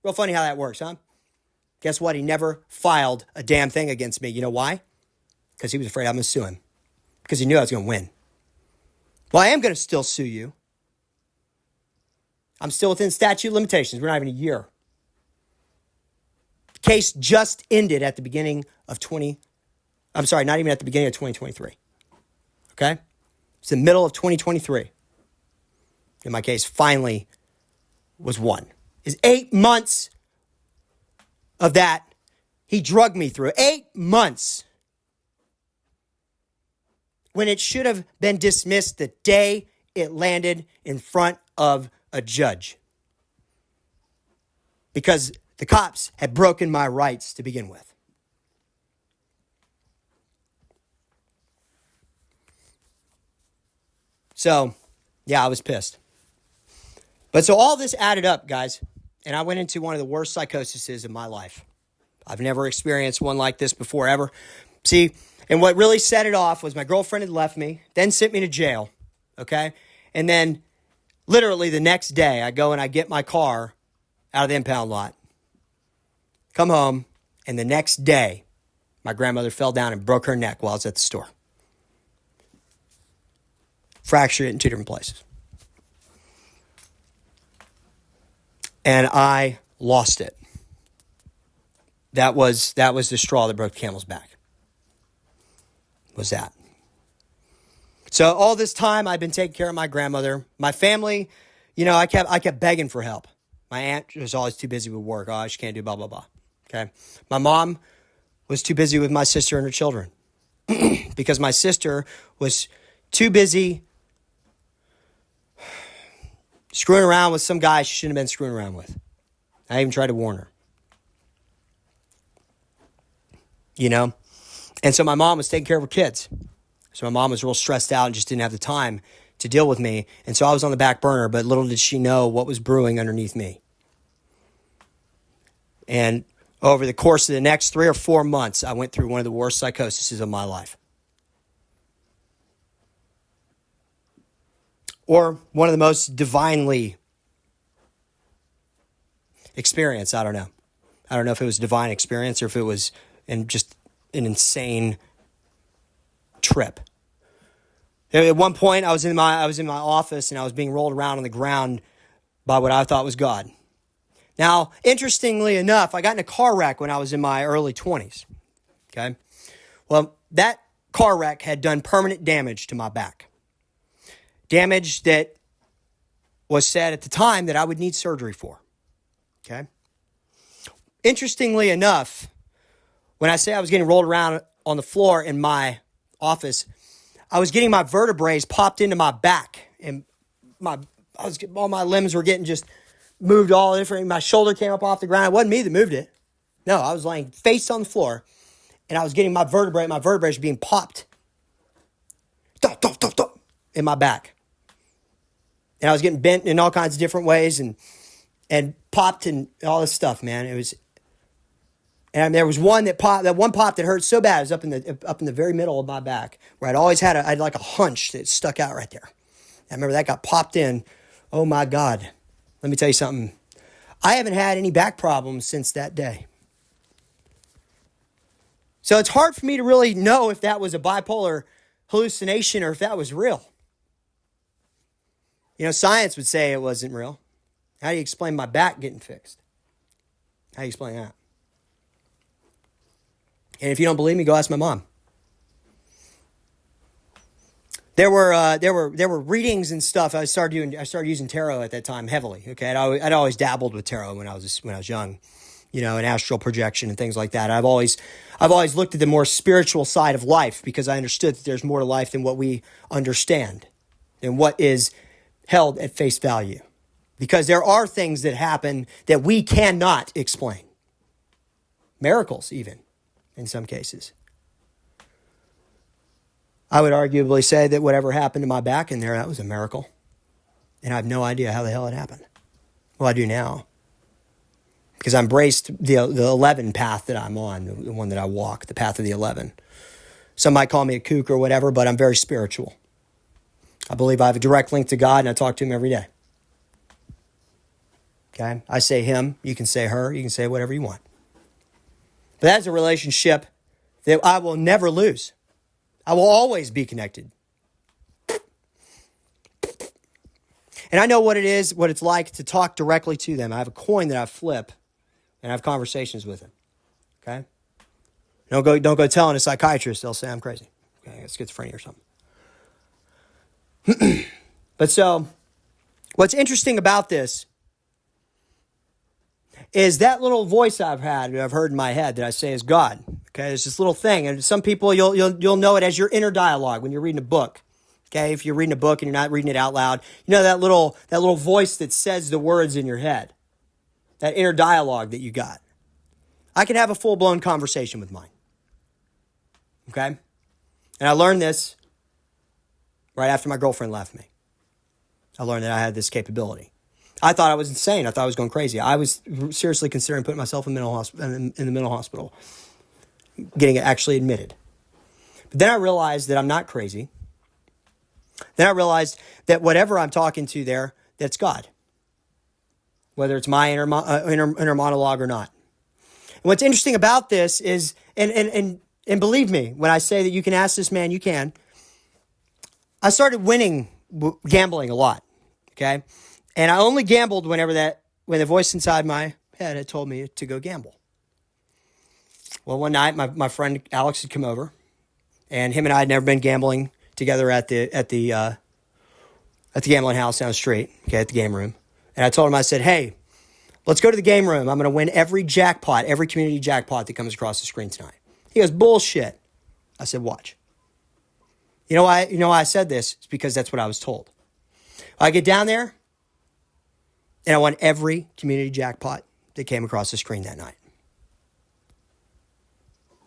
Real funny how that works, huh? Guess what? He never filed a damn thing against me. You know why? Because he was afraid I'm going to sue him. Because he knew I was going to win. Well, I am going to still sue you. I'm still within statute of limitations. We're not even a year. The case just ended at the beginning of not even at the beginning of 2023. Okay? It's the middle of 2023. And my case finally was won. It's 8 months of that he drugged me through. 8 months. When it should have been dismissed the day it landed in front of a judge. Because the cops had broken my rights to begin with. So, yeah, I was pissed. But so all this added up, guys, and I went into one of the worst psychoses of my life. I've never experienced one like this before, ever. See, and what really set it off was my girlfriend had left me, then sent me to jail, okay? And then literally the next day, I go and I get my car out of the impound lot, come home, and the next day, my grandmother fell down and broke her neck while I was at the store. Fractured it in 2 different places. And I lost it. That was the straw that broke the camel's back. Was that. So all this time I've been taking care of my grandmother. My family, I kept begging for help. My aunt was always too busy with work. Oh, she can't do blah, blah, blah. Okay. My mom was too busy with my sister and her children. Because my sister was too busy screwing around with some guy she shouldn't have been screwing around with. I even tried to warn her. And so my mom was taking care of her kids. So my mom was real stressed out and just didn't have the time to deal with me. And so I was on the back burner, but little did she know what was brewing underneath me. And over the course of the next 3 or 4 months, I went through one of the worst psychoses of my life. Or one of the most divinely experienced. I don't know. I don't know if it was divine experience or if it was just an insane trip. At one point, I was in my office and I was being rolled around on the ground by what I thought was God. Now, interestingly enough, I got in a car wreck when I was in my early 20s. Okay? Well, that car wreck had done permanent damage to my back. Damage that was said at the time that I would need surgery for. Okay? Interestingly enough, when I say I was getting rolled around on the floor in my office, I was getting my vertebrae popped into my back, and all my limbs were getting just moved all different. My shoulder came up off the ground. It wasn't me that moved it. No, I was laying face on the floor, and I was getting my vertebrae were being popped in my back. And I was getting bent in all kinds of different ways and popped and all this stuff, man. And there was one that popped. That one pop that hurt so bad. It was up in the very middle of my back, where I'd always had like a hunch that stuck out right there. I remember that got popped in. Oh my God! Let me tell you something. I haven't had any back problems since that day. So it's hard for me to really know if that was a bipolar hallucination or if that was real. Science would say it wasn't real. How do you explain my back getting fixed? How do you explain that? And if you don't believe me, go ask my mom. There were readings and stuff. I started using tarot at that time heavily. Okay, I'd always dabbled with tarot when I was young, and astral projection and things like that. I've always looked at the more spiritual side of life because I understood that there's more to life than what we understand and what is held at face value. Because there are things that happen that we cannot explain. Miracles, even, in some cases. I would arguably say that whatever happened to my back in there, that was a miracle. And I have no idea how the hell it happened. Well, I do now. Because I embraced the 11 path that I'm on, the one that I walk, the path of the 11. Some might call me a kook or whatever, but I'm very spiritual. I believe I have a direct link to God, and I talk to him every day. Okay? I say him, you can say her, you can say whatever you want. But that's a relationship that I will never lose. I will always be connected. And I know what it is, what it's like to talk directly to them. I have a coin that I flip, and I have conversations with them. Okay? Don't go telling a psychiatrist, they'll say I'm crazy. Okay, I got schizophrenia or something. But so, what's interesting about this is that little voice I've heard in my head that I say is God. Okay, it's this little thing, and some people you'll know it as your inner dialogue when you're reading a book. Okay, if you're reading a book and you're not reading it out loud, that little voice that says the words in your head, that inner dialogue that you got. I can have a full-blown conversation with mine. Okay, and I learned this right after my girlfriend left me. I learned that I had this capability. I thought I was insane. I thought I was going crazy. I was seriously considering putting myself in the mental hospital, getting actually admitted. But then I realized that I'm not crazy. Then I realized that whatever I'm talking to there, that's God. Whether it's my inner monologue or not. And what's interesting about this is, and believe me, when I say that you can ask this man, you can. I started winning gambling a lot. Okay. And I only gambled when the voice inside my head had told me to go gamble. Well, one night my friend Alex had come over, and him and I had never been gambling together at the gambling house down the street, okay, at the game room. And I told him, I said, hey, let's go to the game room. I'm going to win every community jackpot that comes across the screen tonight. He goes, bullshit. I said, watch. You know why I said this? It's because that's what I was told. I get down there, and I won every community jackpot that came across the screen that night.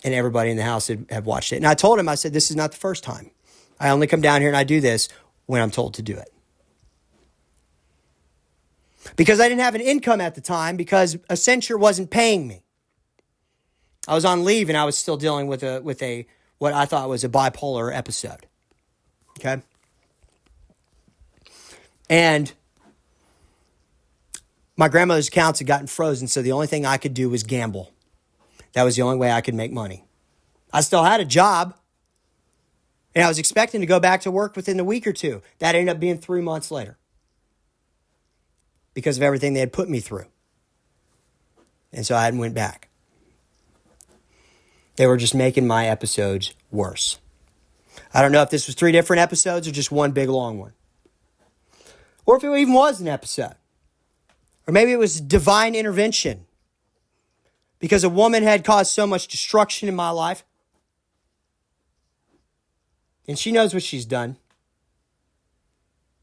And everybody in the house had watched it. And I told him, I said, this is not the first time. I only come down here and I do this when I'm told to do it. Because I didn't have an income at the time because Accenture wasn't paying me. I was on leave and I was still dealing with what I thought was a bipolar episode. Okay? And my grandmother's accounts had gotten frozen, so the only thing I could do was gamble. That was the only way I could make money. I still had a job, and I was expecting to go back to work within a week or two. That ended up being 3 months later because of everything they had put me through. And so I hadn't went back. They were just making my episodes worse. I don't know if this was 3 different episodes or just one big long one. Or if it even was an episode. Or maybe it was divine intervention. Because a woman had caused so much destruction in my life. And she knows what she's done.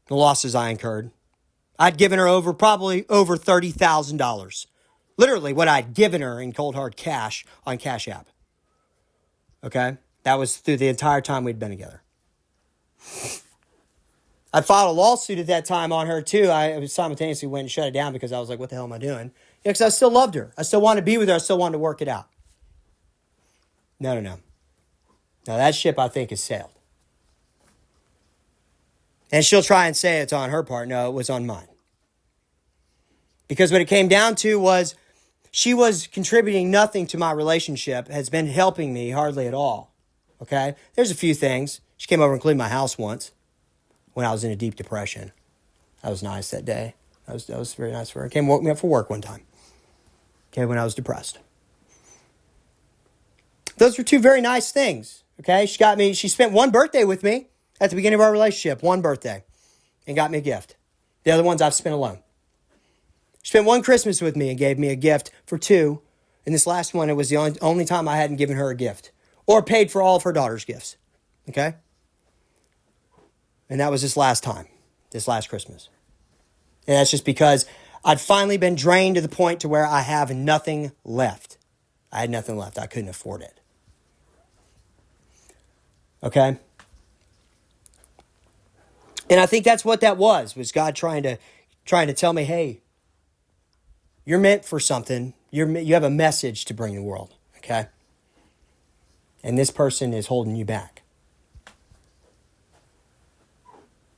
The losses I incurred. I'd given her probably over $30,000. Literally what I'd given her in cold hard cash on Cash App. Okay? That was through the entire time we'd been together. I filed a lawsuit at that time on her too. I simultaneously went and shut it down because I was like, what the hell am I doing? Yeah, because I still loved her. I still wanted to be with her. I still wanted to work it out. No. Now that ship, I think, has sailed. And she'll try and say it's on her part. No, it was on mine. Because what it came down to was she was contributing nothing to my relationship, has been helping me hardly at all. Okay? There's a few things. She came over and cleaned my house once when I was in a deep depression. That was nice that day. That was very nice for her. Came and woke me up for work one time. Okay, when I was depressed. Those were two very nice things. Okay, she spent one birthday with me at the beginning of our relationship, one birthday, and got me a gift. The other ones I've spent alone. She spent one Christmas with me and gave me a gift for two. And this last one, it was the only time I hadn't given her a gift or paid for all of her daughter's gifts. Okay? And that was this last Christmas. And that's just because I'd finally been drained to the point to where I have nothing left. I had nothing left. I couldn't afford it. Okay? And I think that's what that was God trying to tell me, hey, you're meant for something. You have a message to bring to the world, okay? And this person is holding you back.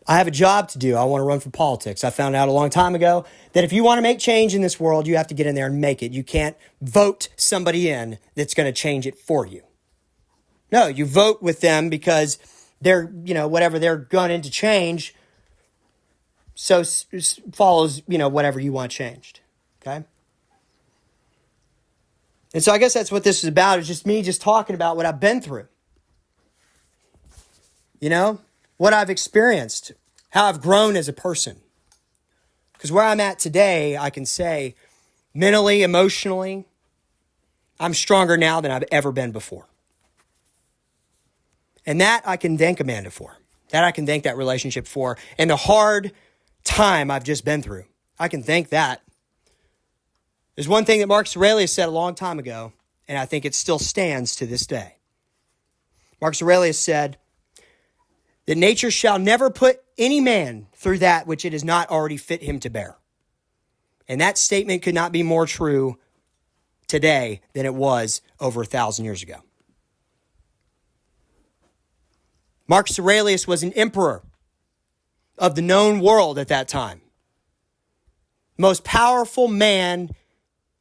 I have a job to do. I want to run for politics. I found out a long time ago that if you want to make change in this world, you have to get in there and make it. You can't vote somebody in that's going to change it for you. No, you vote with them because they're, whatever they're going to change, so follows, whatever you want changed. Okay? And so I guess that's what this is about. It's just me just talking about what I've been through. What I've experienced, how I've grown as a person. Because where I'm at today, I can say mentally, emotionally, I'm stronger now than I've ever been before. And that I can thank Amanda for. That I can thank that relationship for. And the hard time I've just been through. I can thank that. There's one thing that Marcus Aurelius said a long time ago, and I think it still stands to this day. Marcus Aurelius said that nature shall never put any man through that which it is not already fit him to bear. And that statement could not be more true today than it was over 1,000 years ago. Marcus Aurelius was an emperor of the known world at that time. Most powerful man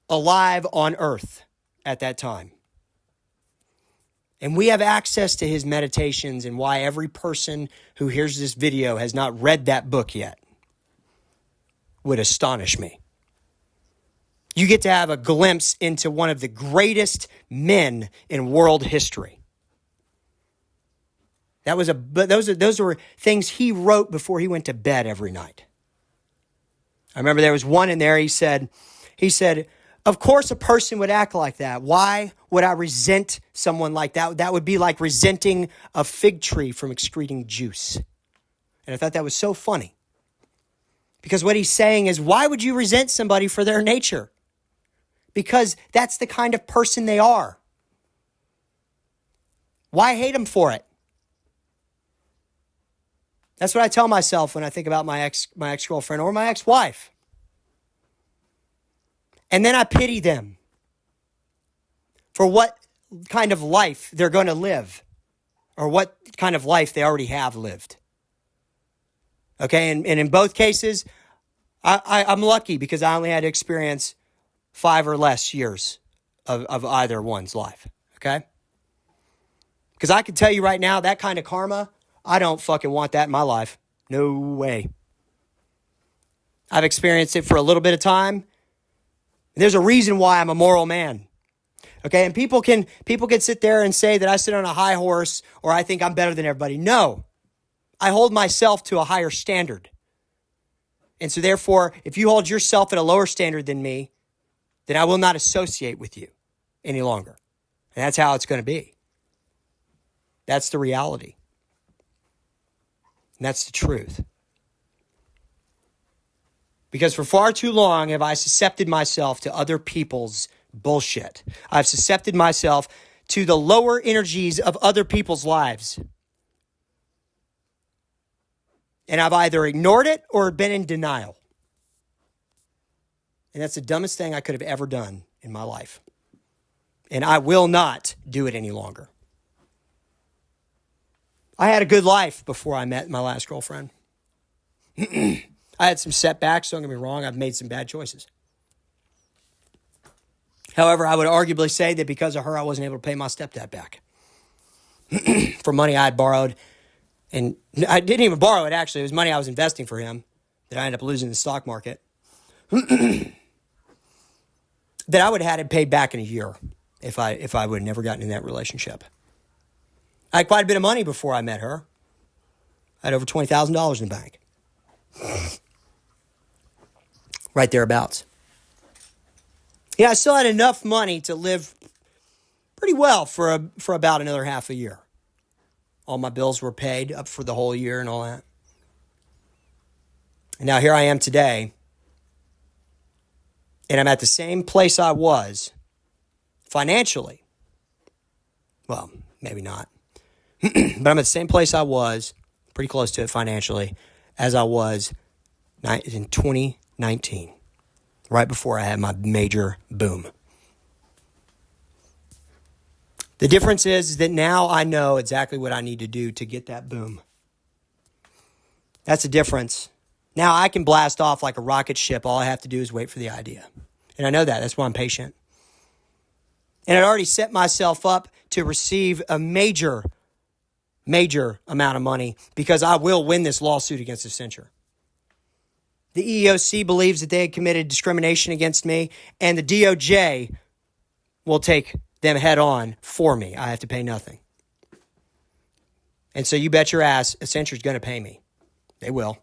alive on earth at that time. And we have access to his meditations, and why every person who hears this video has not read that book yet would astonish me. You get to have a glimpse into one of the greatest men in world history. Those were things he wrote before he went to bed every night. I remember there was one in there, he said, of course a person would act like that. Why would I resent someone like that? That would be like resenting a fig tree from excreting juice. And I thought that was so funny. Because what he's saying is, why would you resent somebody for their nature? Because that's the kind of person they are. Why hate them for it? That's what I tell myself when I think about my ex-girlfriend or my ex-wife. And then I pity them for what kind of life they're going to live, or what kind of life they already have lived. Okay, and in both cases, I'm lucky because I only had to experience 5 or less years of either one's life. Okay? Because I can tell you right now, that kind of karma, I don't fucking want that in my life. No way. I've experienced it for a little bit of time. There's a reason why I'm a moral man. Okay, and people can sit there and say that I sit on a high horse or I think I'm better than everybody. No. I hold myself to a higher standard. And so therefore, if you hold yourself at a lower standard than me, then I will not associate with you any longer. And that's how it's going to be. That's the reality. And that's the truth. Because for far too long have I suscepted myself to other people's bullshit. I've suscepted myself to the lower energies of other people's lives. And I've either ignored it or been in denial. And that's the dumbest thing I could have ever done in my life. And I will not do it any longer. I had a good life before I met my last girlfriend. I had some setbacks, don't get me wrong. I've made some bad choices. However, I would arguably say that because of her, I wasn't able to pay my stepdad back for money I had borrowed. And I didn't even borrow it, actually. It was money I was investing for him that I ended up losing in the stock market. That I would have had it paid back in a year if I would have never gotten in that relationship. I had quite a bit of money before I met her. I had over $20,000 in the bank. Right thereabouts. Yeah, I still had enough money to live pretty well for about another half a year. All my bills were paid up for the whole year and all that. And now here I am today. And I'm at the same place I was financially. Well, maybe not. But I'm at the same place I was, pretty close to it financially, as I was in 2019. Right before I had my major boom. The difference is that now I know exactly what I need to do to get that boom. That's the difference. Now I can blast off like a rocket ship. All I have to do is wait for the idea. And I know that. That's why I'm patient. And I'd already set myself up to receive a major amount of money because I will win this lawsuit against Accenture. The EEOC believes that they had committed discrimination against me, and the DOJ will take them head on for me. I have to pay nothing. And so you bet your ass Accenture's going to pay me. They will.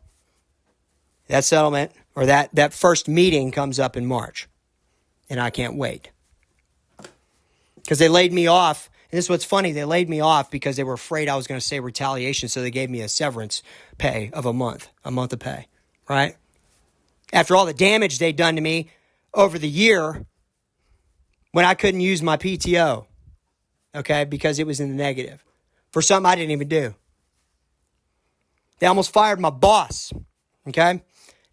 That settlement or that first meeting comes up in March, and I can't wait. Because they laid me off. And this is what's funny. They laid me off because they were afraid I was going to say retaliation, so they gave me a severance pay of a month of pay, right? After all the damage they'd done to me over the year when I couldn't use my PTO, okay, because it was in the negative for something I didn't even do. They almost fired my boss, okay,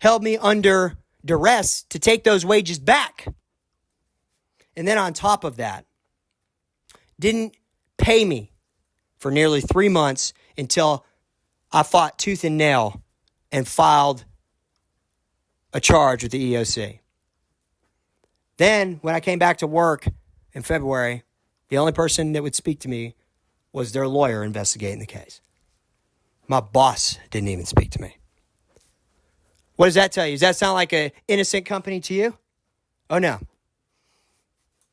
held me under duress to take those wages back. And then on top of that, didn't pay me for nearly 3 months until I fought tooth and nail and filed a charge with the EEOC. Then, when I came back to work in February, the only person that would speak to me was their lawyer investigating the case. My boss didn't even speak to me. What does that tell you? Does that sound like an innocent company to you? Oh, no.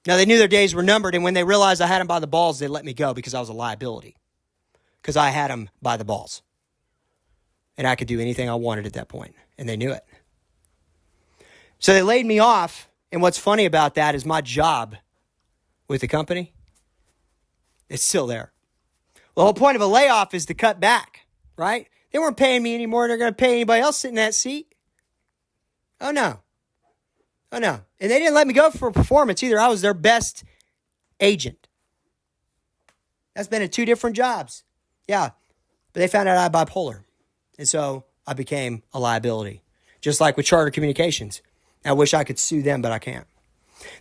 Now, they knew their days were numbered, and when they realized I had them by the balls, they let me go because I was a liability. Because I had them by the balls. And I could do anything I wanted at that point, and they knew it. So they laid me off, and what's funny about that is my job with the company, it's still there. Well, the whole point of a layoff is to cut back, right? They weren't paying me anymore. They're going to pay anybody else sitting in that seat. Oh, no. Oh, no. And they didn't let me go for performance either. I was their best agent. That's been at 2 different jobs. Yeah. But they found out I had bipolar. And so I became a liability. Just like with Charter Communications. I wish I could sue them, but I can't.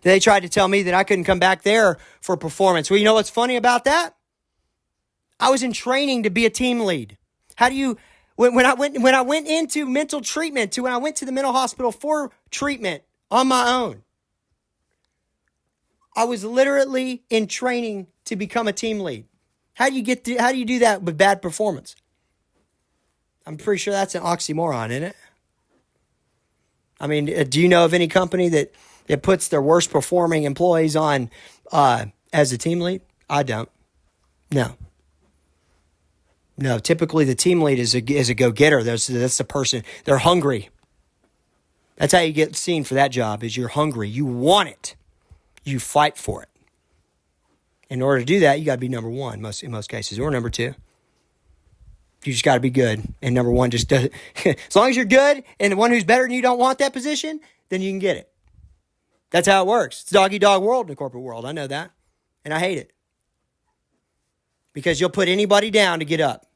Then they tried to tell me that I couldn't come back there for performance. Well, you know what's funny about that? I was in training to be a team lead. How do you, when I went into mental treatment, when I went to the mental hospital for treatment on my own, I was literally in training to become a team lead. How do you do that with bad performance? I'm pretty sure that's an oxymoron, isn't it? I mean, do you know of any company that puts their worst performing employees on as a team lead? I don't. No. Typically the team lead is a go-getter. That's the person. They're hungry. That's how you get seen for that job, is you're hungry. You want it. You fight for it. In order to do that, you got to be number one in most cases, or number 2. You just got to be good. And number 1 just does it. As long as you're good and the one who's better than you don't want that position, then you can get it. That's how it works. It's dog-eat-dog world in the corporate world. I know that. And I hate it. Because you'll put anybody down to get up.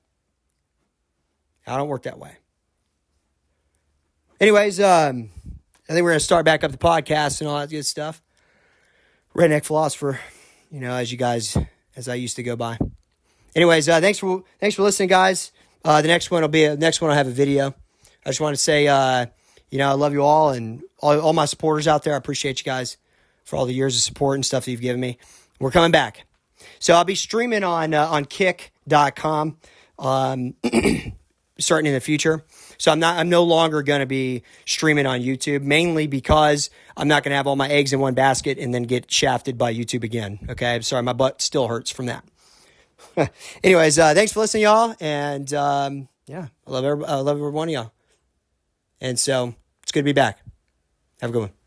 I don't work that way. Anyways, I think we're going to start back up the podcast and all that good stuff. Redneck Philosopher, as I used to go by. Anyways, thanks for listening, guys. The next one will have a video. I just want to say, I love you all and all my supporters out there. I appreciate you guys for all the years of support and stuff that you've given me. We're coming back. So I'll be streaming on kick.com starting in the future. So I'm no longer going to be streaming on YouTube, mainly because I'm not going to have all my eggs in one basket and then get shafted by YouTube again. Okay. I'm sorry. My butt still hurts from that. Anyways, thanks for listening, y'all. And, yeah, I love every one of y'all. And so it's good to be back. Have a good one.